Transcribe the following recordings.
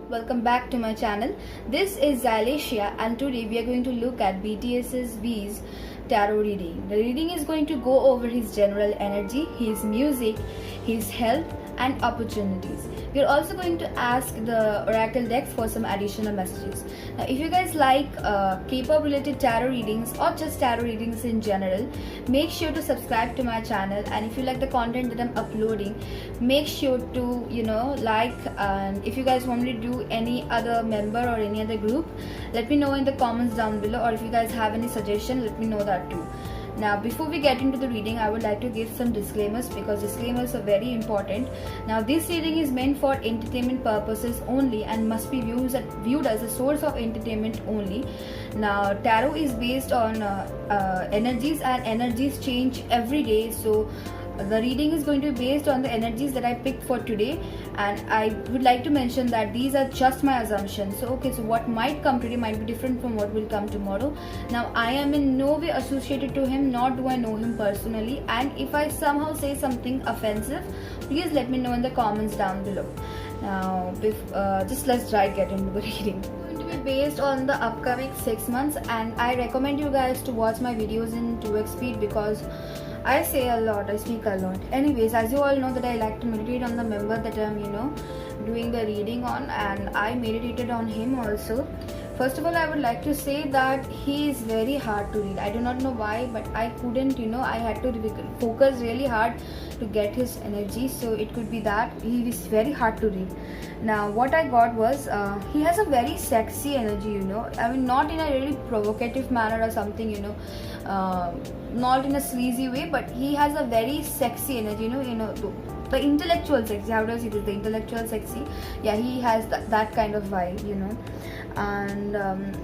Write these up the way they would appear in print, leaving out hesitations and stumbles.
welcome back to my channel. This is Xylacia and today we are going to look at BTS's V's tarot reading. The reading is going to go over his general energy, his music, his health and opportunities. We are also going to ask the oracle decks for some additional messages. Now if you guys like K-pop related tarot readings or just tarot readings in general, make sure to subscribe to my channel, and if you like the content that I'm uploading, make sure to like, and if you guys want me to do any other member or any other group, let me know in the comments down below, or if you guys have any suggestion, let me know that too. Now before we get into the reading, I would like to give some disclaimers because disclaimers are very important. Now this reading is meant for entertainment purposes only and must be viewed as a source of entertainment only. Now tarot is based on energies, and energies change every day, so the reading is going to be based on the energies that I picked for today, and I would like to mention that these are just my assumptions. So what might come today might be different from what will come tomorrow. Now I am in no way associated to him, nor do I know him personally, and if I somehow say something offensive, please let me know in the comments down below. Now just let's get into the reading. It's going to be based on the upcoming 6 months, and I recommend you guys to watch my videos in 2x speed because I say a lot, I speak a lot. Anyways, as you all know that I like to meditate on the member that I'm doing the reading on, and I meditated on him also. First of all, I would like to say that he is very hard to read. I do not know why, but I couldn't, I had to focus really hard to get his energy, so it could be that he is very hard to read. Now what I got was he has a very sexy energy, I mean, not in a really provocative manner or something, not in a sleazy way, but he has a very sexy energy, the intellectual sexy. How does it is the intellectual sexy? Yeah, he has that kind of vibe, and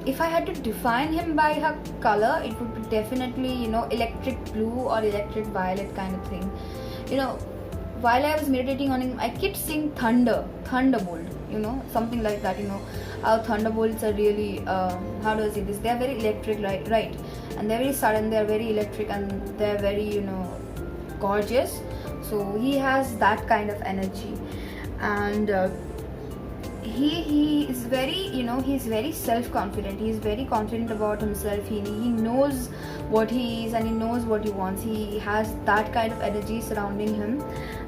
if I had to define him by her color, it would be definitely electric blue or electric violet kind of thing. While I was meditating on him, I kept seeing thunderbolt, something like that. How thunderbolts are really how do I say this, they are very electric, right, and they're very sudden, they're very electric, and they're very gorgeous. So he has that kind of energy, and he is very he's very self-confident. He's very confident about himself. He knows what he is and he knows what he wants. He has that kind of energy surrounding him,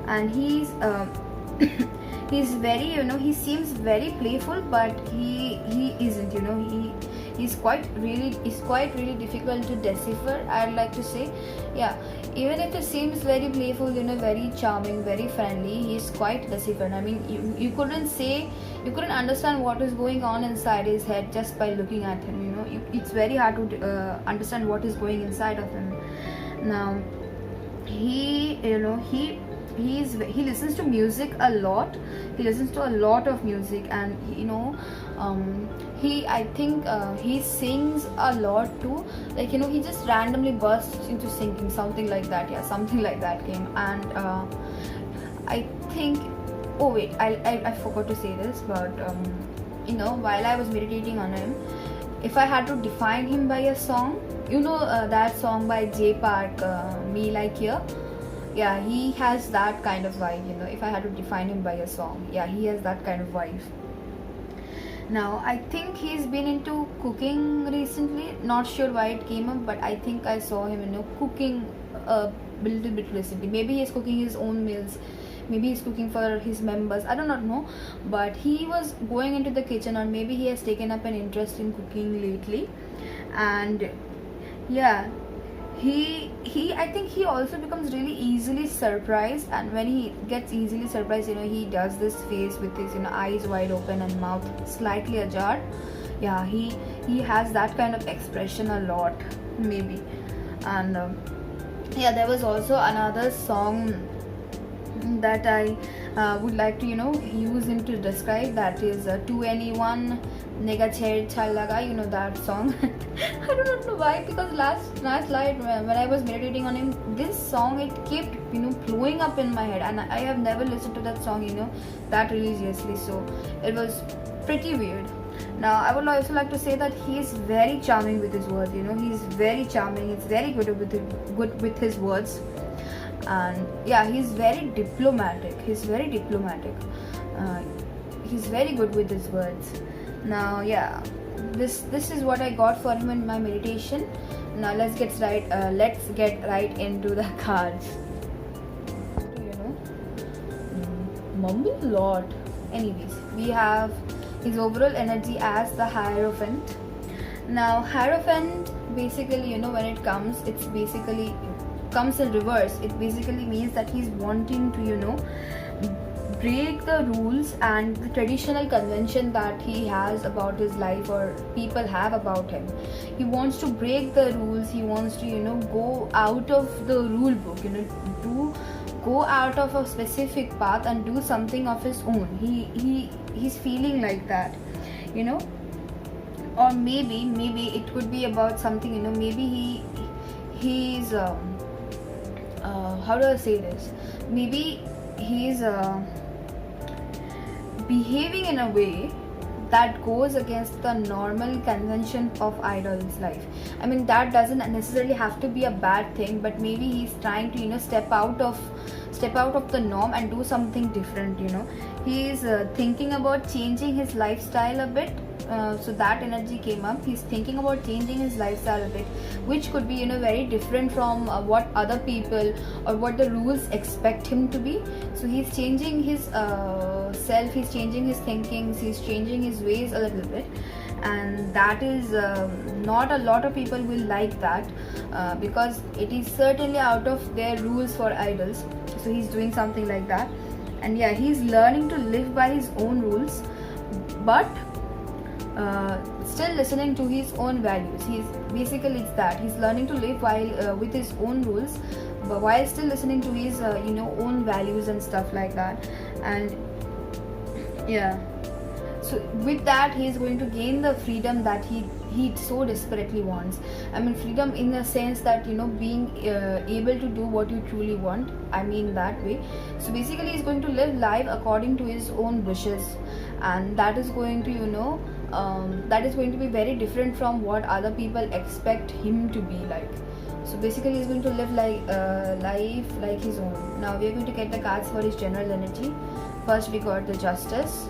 and he's he's very he seems very playful, but he isn't. He's quite really difficult to decipher, I'd like to say. Yeah, even if it seems very playful, very charming, very friendly, he's quite deciphered. I mean, you couldn't understand what is going on inside his head just by looking at him. It's very hard to understand what is going inside of him. Now he listens to music a lot. He listens to a lot of music, and I think he sings a lot too. Like he just randomly bursts into singing, something like that. Yeah, something like that came, and I think. Oh wait, I forgot to say this, but while I was meditating on him, if I had to define him by a song, that song by Jay Park, Me Like Here. Yeah, he has that kind of vibe. If I had to define him by a song, yeah, he has that kind of vibe. Now I think he's been into cooking recently. Not sure why it came up, but I think I saw him cooking a little bit recently. Maybe he's cooking his own meals, maybe he's cooking for his members, I do not know, but he was going into the kitchen, or maybe he has taken up an interest in cooking lately. And yeah, I think he also becomes really easily surprised, and when he gets easily surprised, he does this face with his eyes wide open and mouth slightly ajar. Yeah, he has that kind of expression a lot, maybe. And yeah, there was also another song that I would like to use him to describe, that is To Anyone Nega Chher Chal Laga, that song. I do not know why, because last night when I was meditating on him, this song, it kept blowing up in my head, and I have never listened to that song that religiously, so it was pretty weird. Now I would also like to say that he is very charming with his words. He's very charming, he's very good with his words. And yeah, he's very diplomatic. he's very good with his words. Now yeah, this is what I got for him in my meditation. Now let's get right into the cards. Mumble a lot. Anyways, we have his overall energy as the Hierophant. Now Hierophant, basically, when it comes, it's basically comes in reverse. It basically means that he's wanting to break the rules and the traditional convention that he has about his life or people have about him. He wants to break the rules. He wants to go out of the rule book, to go out of a specific path and do something of his own. He's feeling like that, or maybe it could be about something, maybe he's how do I say this, maybe he's behaving in a way that goes against the normal convention of idol's life. I mean, that doesn't necessarily have to be a bad thing, but maybe he's trying to step out of the norm and do something different. He's thinking about changing his lifestyle a bit. So that energy came up. He's thinking about changing his lifestyle a bit, which could be very different from what other people or what the rules expect him to be. So he's changing his self, he's changing his thinkings, he's changing his ways a little bit, and that is not a lot of people will like that, because it is certainly out of their rules for idols. So he's doing something like that, and yeah, he's learning to live by his own rules, but still listening to his own values. It's that he's learning to live while with his own rules, but while still listening to his own values and stuff like that. And yeah, so with that, he's going to gain the freedom that he so desperately wants. I mean, freedom in the sense that being able to do what you truly want. I mean that way. So basically, he's going to live life according to his own wishes, and that is going to be very different from what other people expect him to be like. So basically, he's going to live life like his own. Now we are going to get the cards for his general energy. First, we got the Justice.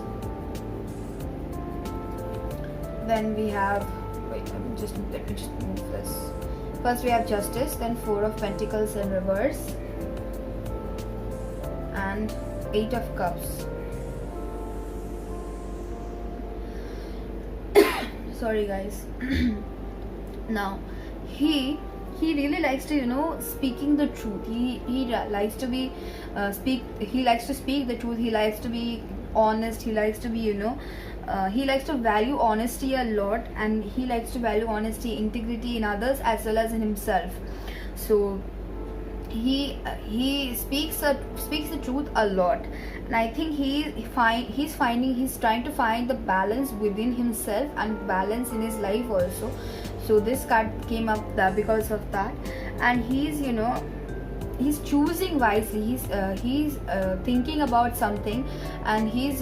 Then we have, let me just move this. First we have Justice, then Four of Pentacles in reverse, and Eight of Cups. Sorry guys. Now he really likes to speaking the truth. He likes to be he likes to speak the truth. He likes to be honest. He likes to be he likes to value honesty a lot, and he likes to value honesty, integrity in others as well as in himself. So he speaks the truth a lot, and I think he's trying to find the balance within himself and balance in his life also. So this card came up because of that, and he's choosing wisely. He's thinking about something, and he's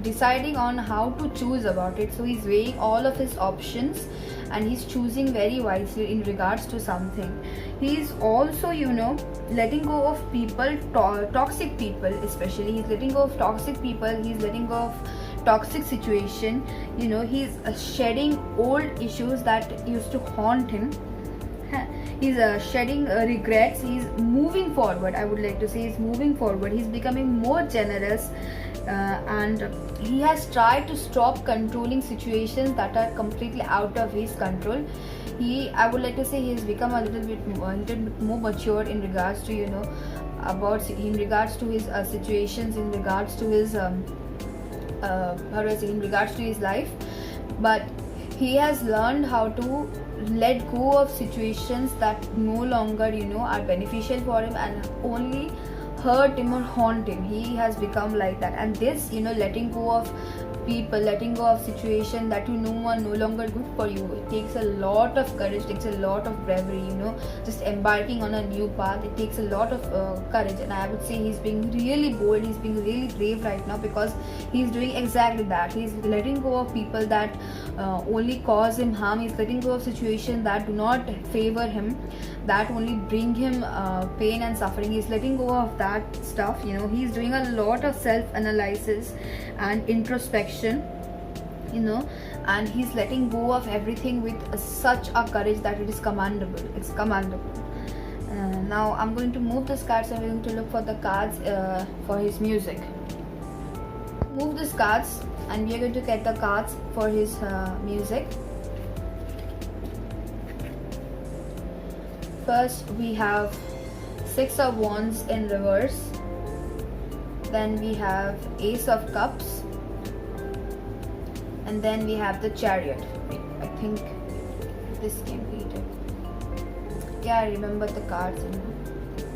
deciding on how to choose about it. So he's weighing all of his options, and he's choosing very wisely in regards to something. He's also letting go of people, toxic people especially. He's letting go of toxic people. He's letting go of toxic situation. He's shedding old issues that used to haunt him. He's shedding regrets. He's moving forward. I would like to say he's moving forward. He's becoming more generous, and he has tried to stop controlling situations that are completely out of his control. I would like to say he's become a little bit more mature in regards to in regards to his situations, in regards to his in regards to his life. But he has learned how to let go of situations that no longer are beneficial for him and only hurt him or haunt him. He has become like that, and this letting go of people, letting go of situation that are no longer good for you, it takes a lot of courage, takes a lot of bravery. Just embarking on a new path, it takes a lot of courage, and I would say he's being really bold, he's being really brave right now, because he's doing exactly that. He's letting go of people that only cause him harm. He's letting go of situations that do not favor him, that only bring him pain and suffering. He's letting go of that, that stuff. He's doing a lot of self-analysis and introspection, and he's letting go of everything with such a courage that it is commendable. It's commendable. Now I'm going to move this cards, and we're going to look for the cards for his music. Move these cards, and we are going to get the cards for his music. First we have Six of Wands in reverse, then we have Ace of Cups, and then we have the Chariot. I think this can be it. Yeah, I remember the cards and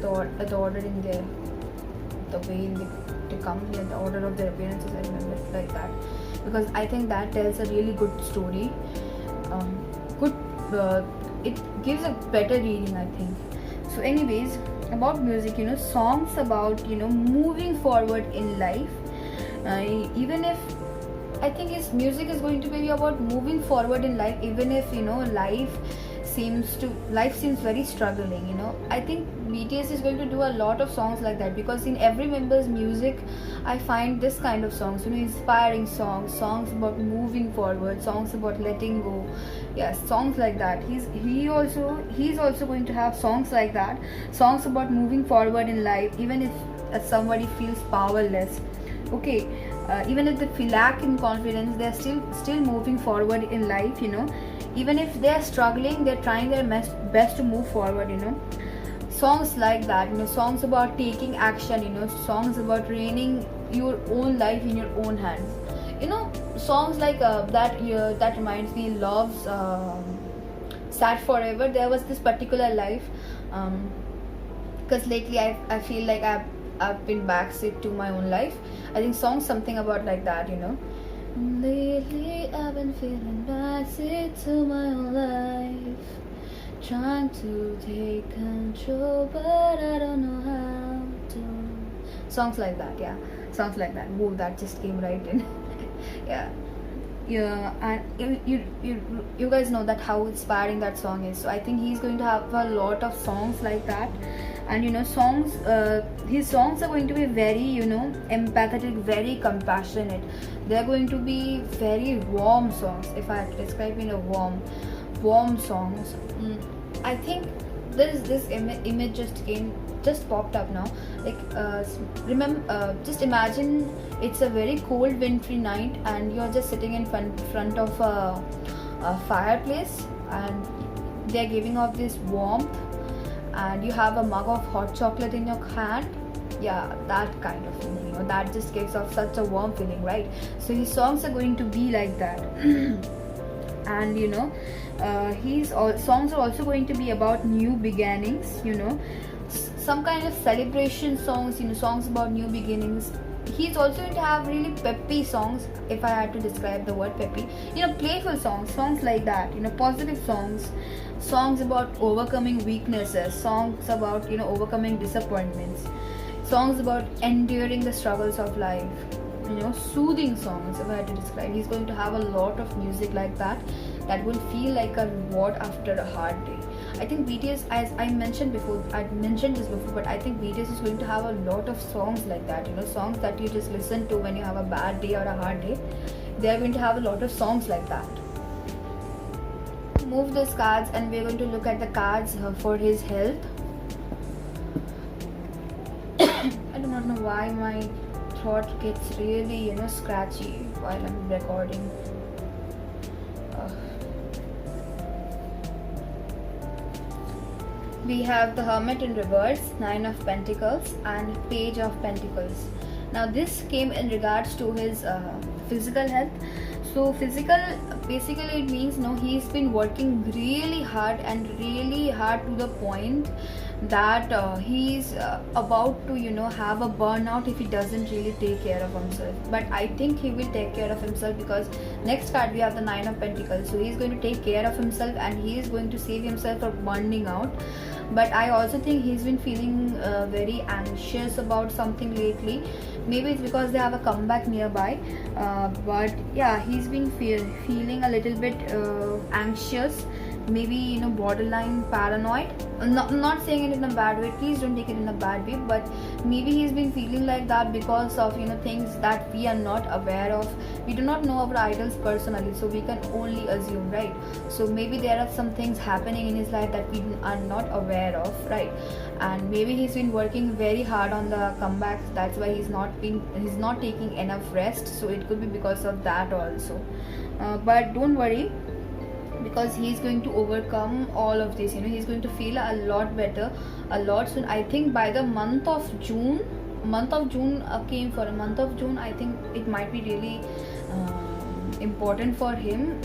the order in there, the way they come here, the order of their appearances. I remember it like that because I think that tells a really good story. It gives a better reading, I think. So anyways, about music, songs about moving forward in life. Even if I think his music is going to be about moving forward in life, even if life seems very struggling. I think BTS is going to do a lot of songs like that, because in every member's music I find this kind of songs, inspiring songs about moving forward, songs about letting go. Yes, songs like that. He's also going to have songs like that, songs about moving forward in life, even if somebody feels powerless. Okay, even if they lack in confidence, they're still moving forward in life. Even if they're struggling, they're trying their best to move forward. Songs like that, songs about taking action, songs about reigning your own life in your own hands. Songs like that reminds me, Love's Sad Forever. There was this particular life, because lately I feel like I've been backseat to my own life. I think songs something about like that. Lately I've been feeling backseat to my own life, trying to take control, but I don't know how to. Songs like that, yeah. Songs like that. Whoa, that just came right in. Yeah, and you guys know that how inspiring that song is. So I think he's going to have a lot of songs like that. And songs, his songs are going to be very empathetic, very compassionate. They're going to be very warm songs, if I had to describe warm songs. I think this image just popped up now. Like remember, just imagine it's a very cold wintry night and you're just sitting in front of a fireplace, and they're giving off this warmth, and you have a mug of hot chocolate in your hand. Yeah, that kind of feeling, that just gives off such a warm feeling, right? So his songs are going to be like that. And songs are also going to be about new beginnings, some kind of celebration songs, songs about new beginnings. He's also going to have really peppy songs, if I had to describe the word peppy, playful songs like that, positive songs about overcoming weaknesses, songs about overcoming disappointments, songs about enduring the struggles of life, soothing songs, if I had to describe. He's going to have a lot of music like that will feel like a reward after a hard day. I think BTS, as I mentioned before, but I think BTS is going to have a lot of songs like that, songs that you just listen to when you have a bad day or a hard day. They are going to have a lot of songs like that. Move those cards, and we're going to look at the cards for his health. I do not know why my throat gets really scratchy while I'm recording. We have the Hermit in reverse, Nine of Pentacles, and Page of Pentacles. Now this came in regards to his physical health. So physical, basically it means he's been working really hard to the point that he's about to have a burnout if he doesn't really take care of himself. But I think he will take care of himself, because next card we have the Nine of Pentacles. So he's going to take care of himself and he is going to save himself from burning out. But I also think he's been feeling very anxious about something lately. Maybe it's because they have a comeback nearby, but yeah, he's been feeling a little bit anxious maybe borderline paranoid. Not saying it in a bad way, please don't take it in a bad way, but maybe he's been feeling like that because of things that we are not aware of. We do not know our idols personally, so we can only assume, right? So maybe there are some things happening in his life that we are not aware of, right? And maybe he's been working very hard on the comebacks, that's why he's not taking enough rest, so it could be because of that also. But don't worry, because he's going to overcome all of this. He's going to feel a lot better a lot soon. I think by the month of June came for a month of June, I think it might be really important for him,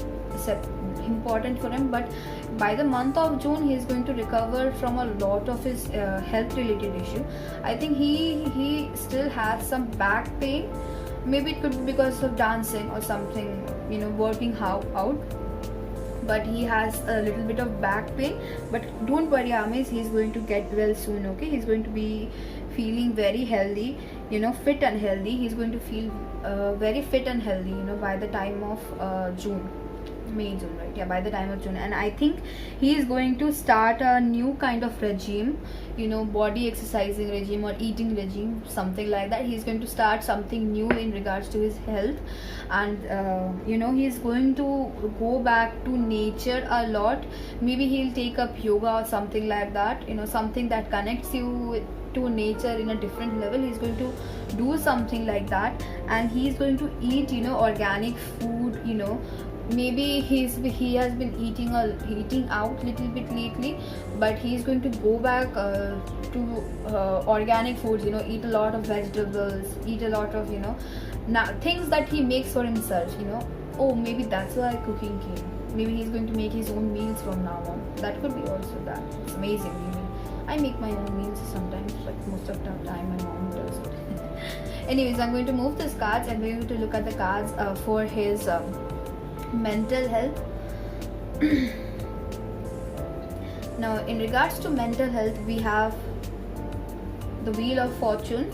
but by the month of June he's going to recover from a lot of his health related issue. I think he still has some back pain. Maybe it could be because of dancing or something, working out, but he has a little bit of back pain. But don't worry, Amis, he's going to get well soon, okay? He's going to be feeling very healthy, fit and healthy. He's going to feel very fit and healthy, by the time of June, right? Yeah, by the time of June. And I think he is going to start a new kind of regime, body exercising regime or eating regime, something like that. He's going to start something new in regards to his health, and he's going to go back to nature a lot. Maybe he'll take up yoga or something like that, something that connects you to nature in a different level. He's going to do something like that, and he's going to eat organic food. Maybe he has been eating out little bit lately, but he's going to go back to organic foods, eat a lot of vegetables, eat a lot of things that he makes for himself. Oh, maybe that's why cooking came. Maybe he's going to make his own meals from now on. That could be also that. It's amazing. I make my own meals sometimes, but most of the time my mom does it. Anyways, I'm going to move these cards and we're going to look at the cards for his mental health. Now, in regards to mental health, we have the Wheel of Fortune,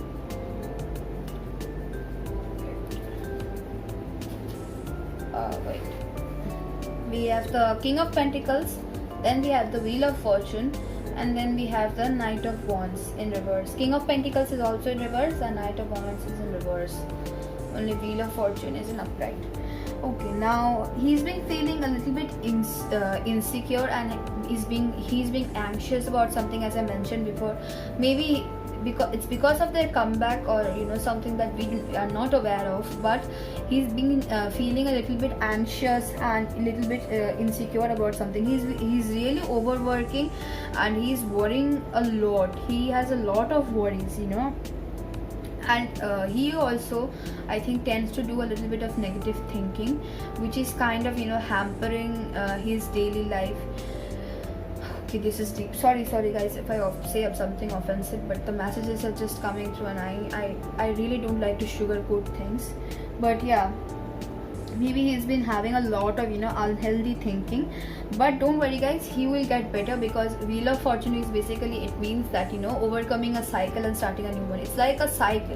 we have the King of Pentacles, then we have the Wheel of Fortune, and then we have the Knight of Wands in reverse. King of Pentacles is also in reverse and Knight of Wands is in reverse. Only Wheel of Fortune is in upright. Okay, now he's been feeling a little bit insecure, and he's being anxious about something, as I mentioned before. Maybe because of their comeback, or something that we are not aware of, but he's been feeling a little bit anxious and a little bit insecure about something. He's really overworking and he's worrying a lot. He has a lot of worries, and he also, I think, tends to do a little bit of negative thinking, which is kind of hampering his daily life. Okay, this is deep. Sorry guys if I say something offensive, but the messages are just coming through, and I really don't like to sugarcoat things. But yeah, maybe he's been having a lot of unhealthy thinking, but don't worry guys, he will get better, because Wheel of Fortune is basically, it means that overcoming a cycle and starting a new one. It's like a cycle.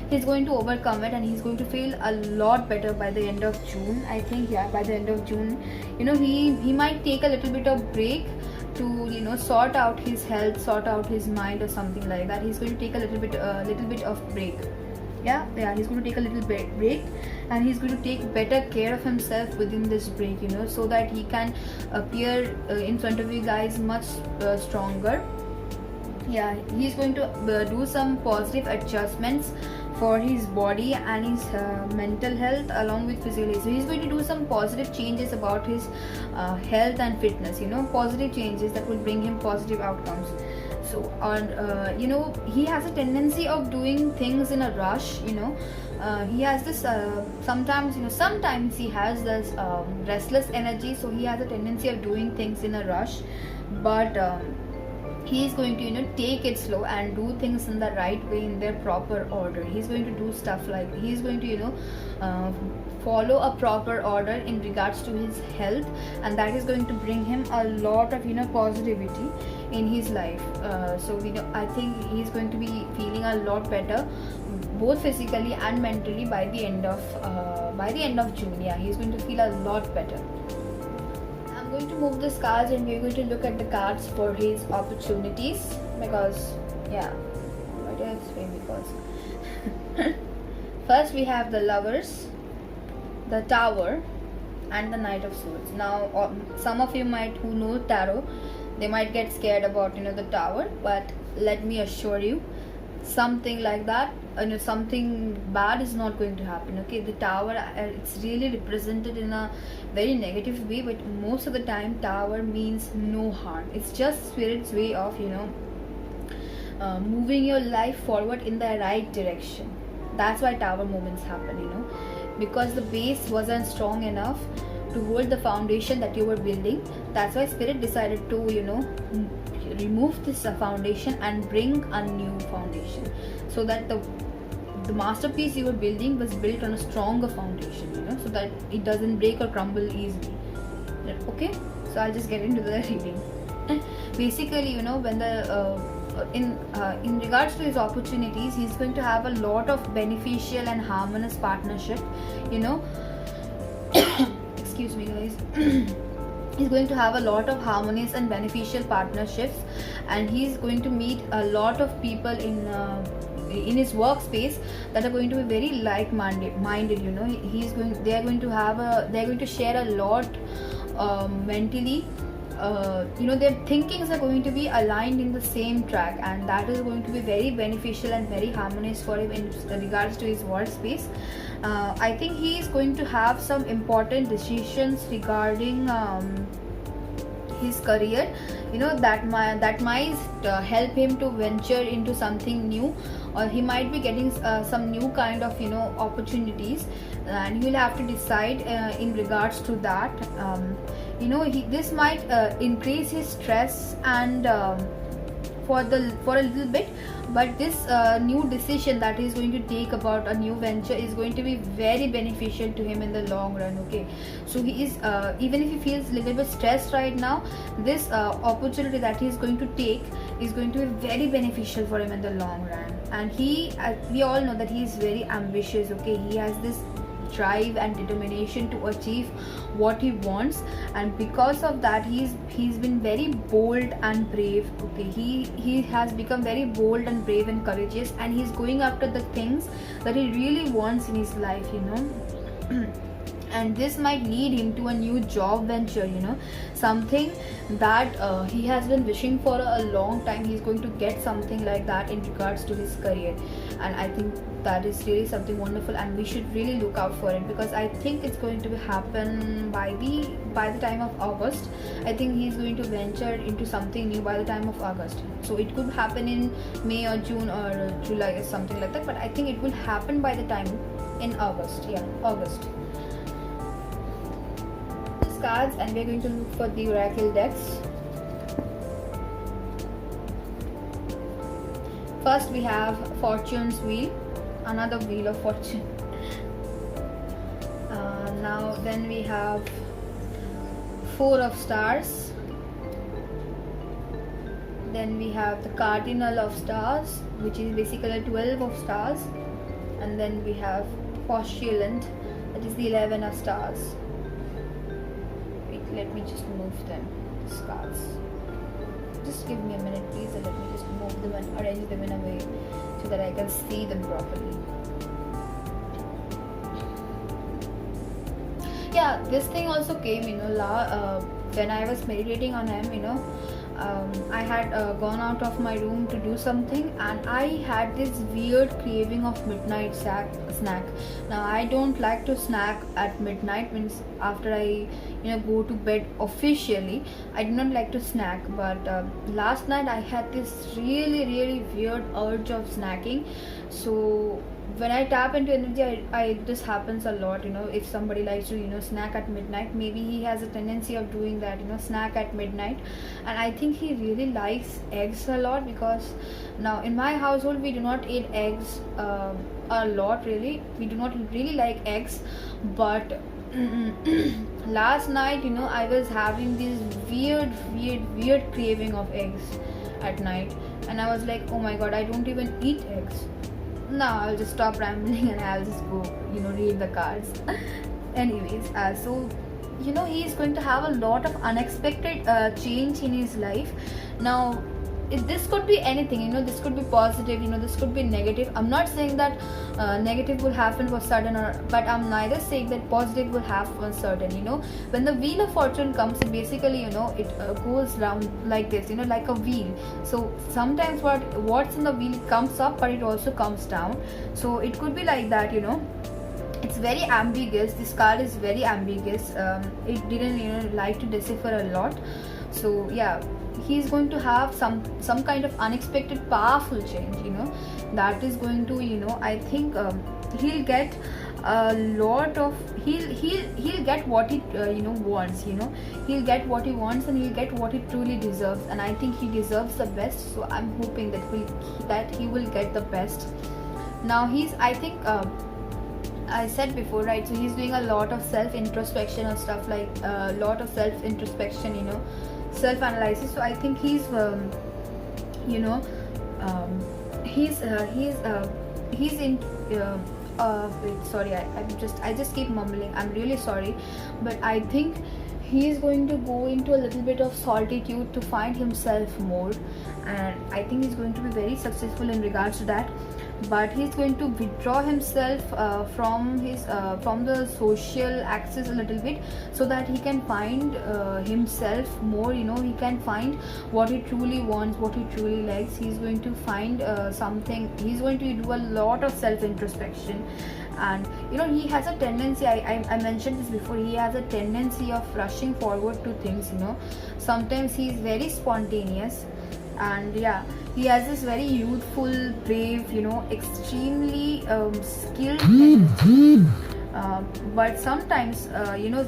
He's going to overcome it, and he's going to feel a lot better by the end of June. I think, yeah, by the end of June, he might take a little bit of break to sort out his health, sort out his mind or something like that. He's going to take a little bit of break. Yeah, he's going to take a little break, and he's going to take better care of himself within this break, so that he can appear in front of you guys much stronger. Yeah, he's going to do some positive adjustments for his body and his mental health along with physically. So he's going to do some positive changes about his health and fitness, positive changes that will bring him positive outcomes. So, he has a tendency of doing things in a rush. He has this sometimes he has this restless energy, so he has a tendency of doing things in a rush, but he is going to take it slow and do things in the right way, in their proper order. He's going to do stuff like, he's going to follow a proper order in regards to his health, and that is going to bring him a lot of positivity in his life. So I think he's going to be feeling a lot better, both physically and mentally, by the end of June. Yeah, he's going to feel a lot better. I'm going to move this cards and we're going to look at the cards for his opportunities, because yeah, what else? Because first we have the Lovers, the Tower, and the Knight of Swords. Now some of you might, who know tarot, they might get scared about the Tower, but let me assure you, something like that, something bad is not going to happen. Okay, the Tower, it's really represented in a very negative way, but most of the time Tower means no harm. It's just Spirit's way of moving your life forward in the right direction. That's why Tower moments happen, because the base wasn't strong enough to hold the foundation that you were building. That's why Spirit decided to remove this foundation and bring a new foundation, so that the masterpiece you were building was built on a stronger foundation, so that it doesn't break or crumble easily. Okay, so I'll just get into the reading. Basically, when the in regards to his opportunities, he's going to have a lot of beneficial and harmonious partnership. Excuse me, guys. He's going to have a lot of harmonious and beneficial partnerships, and he's going to meet a lot of people in his workspace that are going to be very like-minded. They're going to share a lot mentally. Their thinkings are going to be aligned in the same track, and that is going to be very beneficial and very harmonious for him in regards to his workspace. I think he is going to have some important decisions regarding his career, that might help him to venture into something new, or he might be getting some new kind of opportunities, and he will have to decide in regards to that. This might increase his stress and for a little bit, but this new decision that he is going to take about a new venture is going to be very beneficial to him in the long run. Okay, so he is even if he feels a little bit stressed right now, this opportunity that he is going to take is going to be very beneficial for him in the long run. And we all know that he is very ambitious. Okay, he has this drive and determination to achieve what he wants, and because of that he's been very bold and brave. Okay, he has become very bold and brave and courageous, and he's going after the things that he really wants in his life. And this might lead him to a new job venture, something that he has been wishing for a long time. He's going to get something like that in regards to his career, and I think that is really something wonderful, and we should really look out for it, because I think it's going to happen by the time of August. I think he's going to venture into something new by the time of August. So it could happen in May or June or July or something like that, but I think it will happen by the time in August. Yeah, August. Cards, and we're going to look for the oracle decks. First we have Fortune's Wheel, another wheel of fortune. Now then we have Four of Stars, then we have the Cardinal of Stars, which is basically 12 of stars, and then we have Postulant, that is the 11 of stars. Let me just move them, these cards. Just give me a minute, please, and let me just move them and arrange them in a way so that I can see them properly. Yeah, this thing also came, when I was meditating on him, I had gone out of my room to do something, and I had this weird craving of midnight snack. Now I don't like to snack at midnight, means after I go to bed officially. I do not like to snack, but last night I had this really weird urge of snacking. So when I tap into energy, this happens a lot. If somebody likes to snack at midnight, maybe he has a tendency of doing that, snack at midnight. And I think he really likes eggs a lot, because now in my household we do not eat eggs a lot. Really, we do not really like eggs, but last night I was having this weird craving of eggs at night, and I was like, oh my god, I don't even eat eggs. Now I'll just stop rambling and I'll just go read the cards. Anyways, so he is going to have a lot of unexpected change in his life. Now this could be anything, this could be positive, this could be negative. I'm not saying that negative will happen for certain, but I'm neither saying that positive will happen for certain. When the wheel of fortune comes, it basically, it goes round like this, like a wheel. So sometimes what's in the wheel comes up, but it also comes down. So it could be like that. It's very ambiguous. This card is very ambiguous. It didn't like to decipher a lot. So yeah, he's going to have some kind of unexpected powerful change, that is going to, I think he'll get a lot of, he'll get what he wants. He'll get what he wants, and he'll get what he truly deserves, and I think he deserves the best. So I'm hoping that he will get the best. Now I think I said before, right? So he's doing a lot of self introspection and stuff, like a lot of self introspection, self analysis. So I think he's he's in wait, sorry, I just keep mumbling, I'm really sorry, but I think he's going to go into a little bit of solitude to find himself more, and I think he's going to be very successful in regards to that. But he's going to withdraw himself from the social access a little bit, so that he can find himself more. He can find what he truly wants, what he truly likes. He's going to find something. He's going to do a lot of self introspection, and he has a tendency, I mentioned this before, he has a tendency of rushing forward to things. Sometimes he's very spontaneous, and yeah, he has this very youthful, brave, extremely skilled energy. But sometimes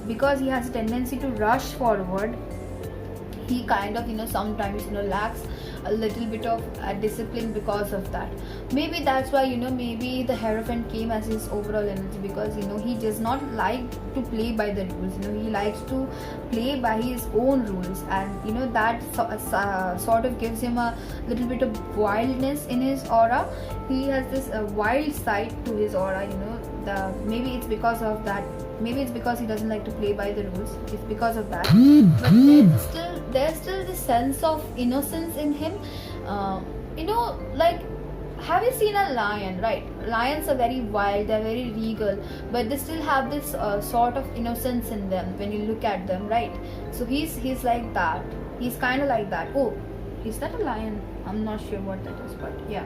because he has a tendency to rush forward, he kind of sometimes lacks a little bit of discipline because of that. Maybe that's why maybe the Hierophant came as his overall energy, because he does not like to play by the rules. He likes to play by his own rules, and that sort of gives him a little bit of wildness in his aura. He has this wild side to his aura. Maybe it's because of that. Maybe it's because he doesn't like to play by the rules. It's because of that. But there's still this sense of innocence in him. Like, have you seen a lion, right? Lions are very wild, they're very regal, but they still have this sort of innocence in them when you look at them, right? So he's like that. He's kind of like that. Oh, is that a lion? I'm not sure what that is, but yeah.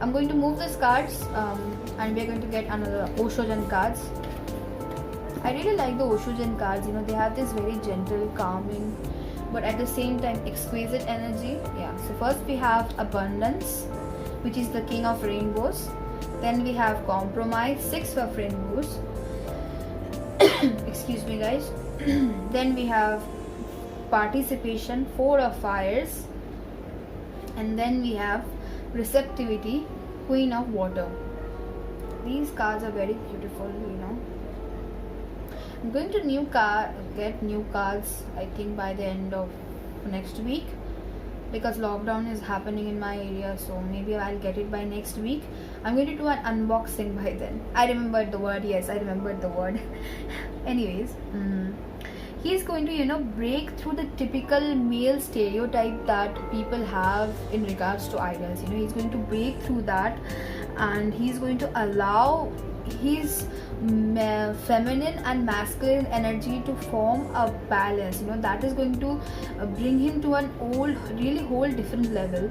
I'm going to move these cards, and we're going to get another Oshojan cards. I really like the Oshojan cards. They have this very gentle, calming, but at the same time exquisite energy. Yeah. So first we have Abundance, which is the King of Rainbows. Then we have Compromise, 6 of Rainbows. Excuse me, guys. Then we have Participation, 4 of Fires. And then we have Receptivity, Queen of Water. These cards are very beautiful, I'm going to get new cards, I think, by the end of next week, because lockdown is happening in my area, so maybe I'll get it by next week. I'm going to do an unboxing by then. I remembered the word. Yes, I remembered the word. Anyways, he's going to break through the typical male stereotype that people have in regards to idols. He's going to break through that, and he's going to allow his feminine and masculine energy to form a balance. That is going to bring him to an really whole different level.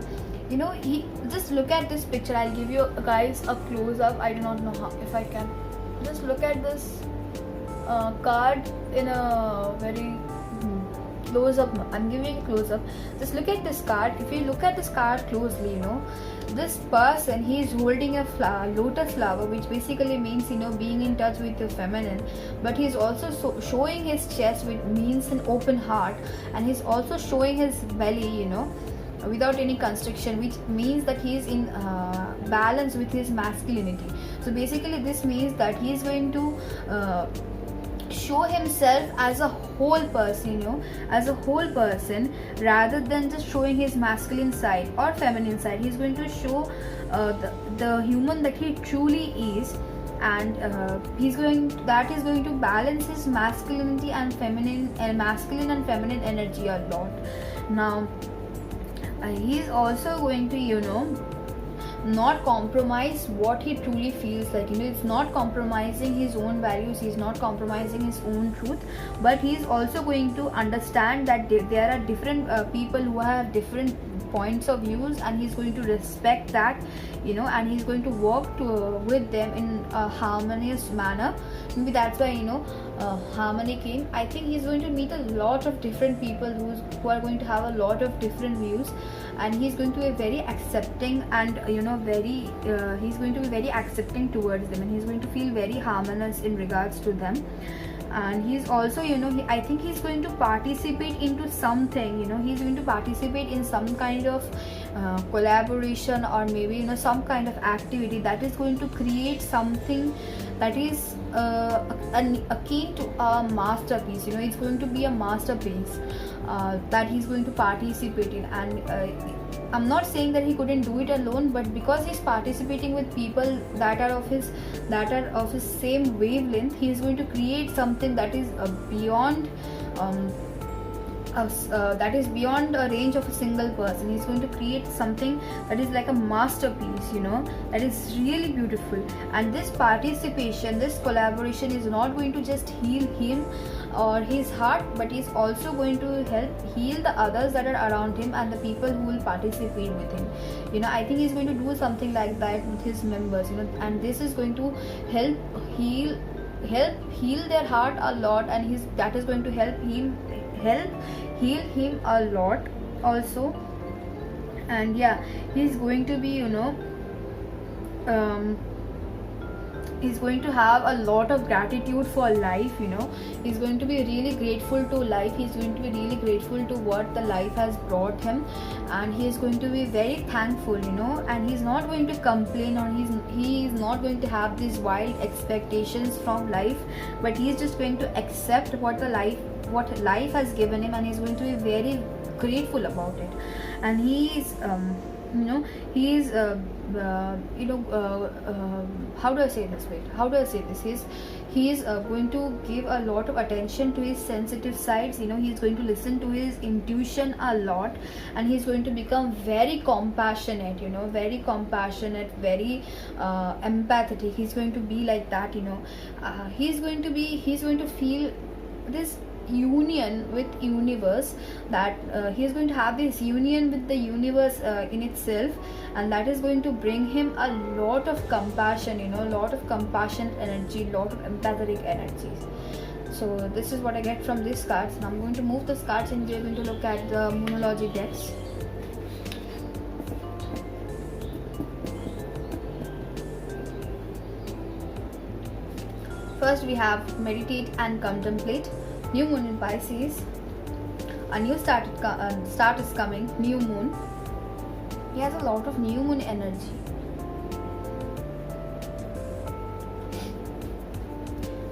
He just look at this picture. I'll give you guys a close up. I do not know if I can just look at this card in a very close up. I'm giving a close up. Just look at this card. If you look at this card closely, this person, he's holding a lotus flower, which basically means being in touch with the feminine, but he's also showing his chest, which means an open heart, and he's also showing his belly without any constriction, which means that he's in balance with his masculinity. So basically this means that he's going to show himself as a whole person, as a whole person, rather than just showing his masculine side or feminine side. He's going to show the human that he truly is, and that is going to balance his masculinity and masculine and feminine energy a lot. Now he is also going to not compromise what he truly feels like. It's not compromising his own values, he's not compromising his own truth, but he's also going to understand that there are different people who have different points of views, and he's going to respect that, and he's going to work with them in a harmonious manner. Maybe that's why harmony came. I think he's going to meet a lot of different people who are going to have a lot of different views, and he's going to be very accepting, and he's going to be very accepting towards them, and he's going to feel very harmonious in regards to them. And he's also I think he's going to participate into something. He's going to participate in some kind of collaboration, or maybe some kind of activity that is going to create something that is akin to a masterpiece. It's going to be a masterpiece that he's going to participate in. And I'm not saying that he couldn't do it alone, but because he's participating with people that are of his same wavelength, he is going to create something that is beyond beyond a range of a single person. He's going to create something that is like a masterpiece, that is really beautiful. And this participation, this collaboration is not going to just heal him or his heart, but is also going to help heal the others that are around him and the people who will participate with him. I think he's going to do something like that with his members, and this is going to help heal their heart a lot, and that is going to help heal him a lot also. And he's going to be he's going to have a lot of gratitude for life. He's going to be really grateful to life. He's going to be really grateful to what the life has brought him, and he is going to be very thankful, and he's not going to complain, or he is not going to have these wild expectations from life, but he's just going to accept what life has given him, and he's going to be very grateful about it. And how do I say this? He's going to give a lot of attention to his sensitive sides. He's going to listen to his intuition a lot, and he's going to become very compassionate, very empathetic. He's going to be like that. He's going to feel this union with universe, that he is going to have this union with the universe in itself, and that is going to bring him a lot of compassion, a lot of compassionate energy, a lot of empathetic energies. So this is what I get from these cards. Now I'm going to move the cards, and we're going to look at the Moonology decks. First we have Meditate and Contemplate. New moon in Pisces. A new start is coming. New moon. He has a lot of new moon energy.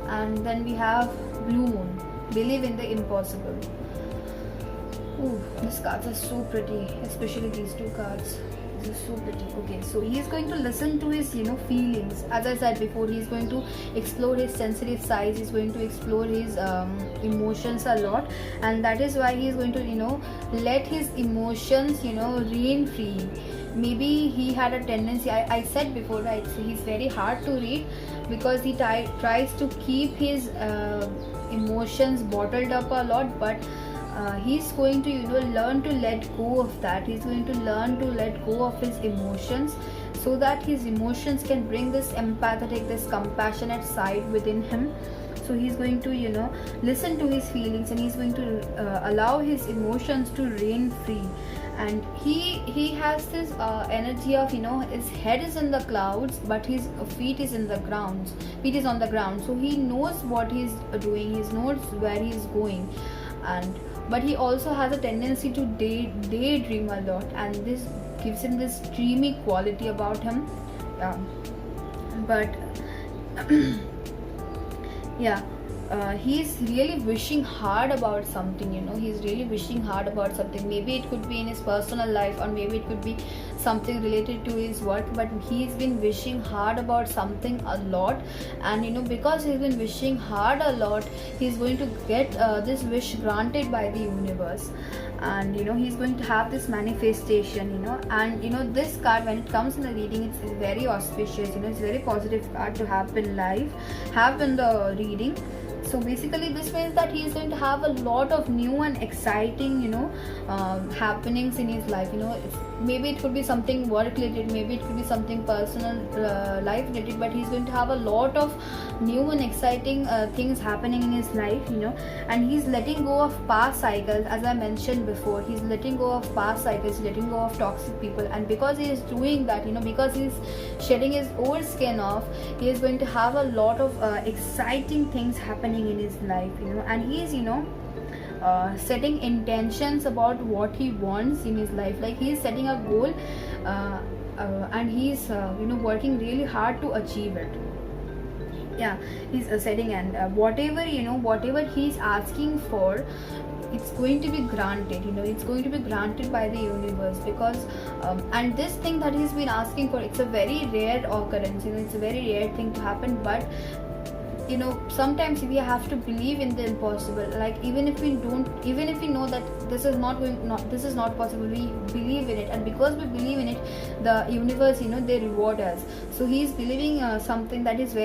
And then we have blue moon. Believe in the impossible. Ooh, these cards are so pretty, especially these two cards. These are so pretty. Okay, so he is going to listen to his feelings. As I said before, he is going to explore his sensitive sides. He's going to explore his emotions a lot, and that is why he is going to let his emotions reign free. Maybe he had a tendency, I said before, right? So he's very hard to read because he tries to keep his emotions bottled up a lot, but he's going to learn to let go of that. He's going to learn to let go of his emotions, so that his emotions can bring this empathetic, this compassionate side within him. So he's going to listen to his feelings, and he's going to allow his emotions to reign free. And he has this energy of his head is in the clouds, but his feet is on the ground. So he knows what he's doing, he knows where he's going, but he also has a tendency to daydream a lot, and this gives him this dreamy quality about him. But he's really wishing hard about something, he's really wishing hard about something. Maybe it could be in his personal life, or maybe it could be something related to his work, but he's been wishing hard about something a lot. And because he's been wishing hard a lot, he's going to get this wish granted by the universe. And he's going to have this manifestation. And this card, when it comes in the reading, it's very auspicious. It's very positive card to have in life, have in the reading. So basically this means that he is going to have a lot of new and exciting happenings in his life. Maybe it could be something work related, maybe it could be something personal life related, but he's going to have a lot of new and exciting things happening in his life. And he's letting go of past cycles. As I mentioned before, he's letting go of past cycles, letting go of toxic people. And because he is doing that, because he's shedding his old skin off, he is going to have a lot of exciting things happening in his life. And he's setting intentions about what he wants in his life. Like he's setting a goal, and he's working really hard to achieve it. Yeah, he's setting, and whatever he's asking for, it's going to be granted. It's going to be granted by the universe, because and this thing that he's been asking for, it's a very rare occurrence. It's a very rare thing to happen. But sometimes we have to believe in the impossible. Like even if we know that this is not possible, we believe in it. And because we believe in it, the universe, they reward us. So he's believing something that is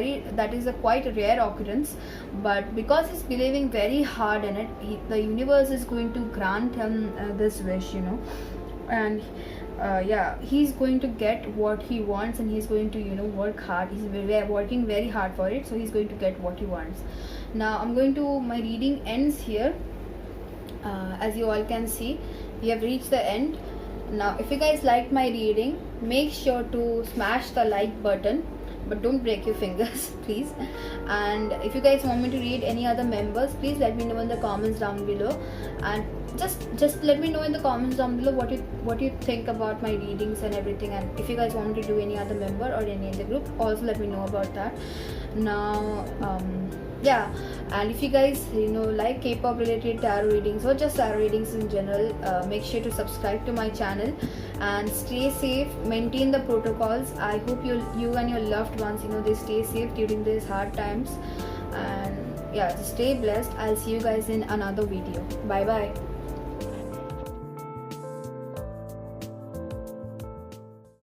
a quite rare occurrence, but because he's believing very hard in it, the universe is going to grant him this wish. And he's going to get what he wants, and he's going to work hard. He's working very hard for it, so he's going to get what he wants. Now my reading ends here. As you all can see, we have reached the end. Now if you guys liked my reading, make sure to smash the like button, but don't break your fingers please. And if you guys want me to read any other members, please let me know in the comments down below. And just let me know in the comments down below what you think about my readings and everything. And if you guys want me to do any other member or any other group, also let me know about that. Now and if you guys like K-pop related tarot readings, or just tarot readings in general, make sure to subscribe to my channel and stay safe, maintain the protocols. I hope you and your loved ones they stay safe during these hard times. And just stay blessed. I'll see you guys in another video. Bye bye.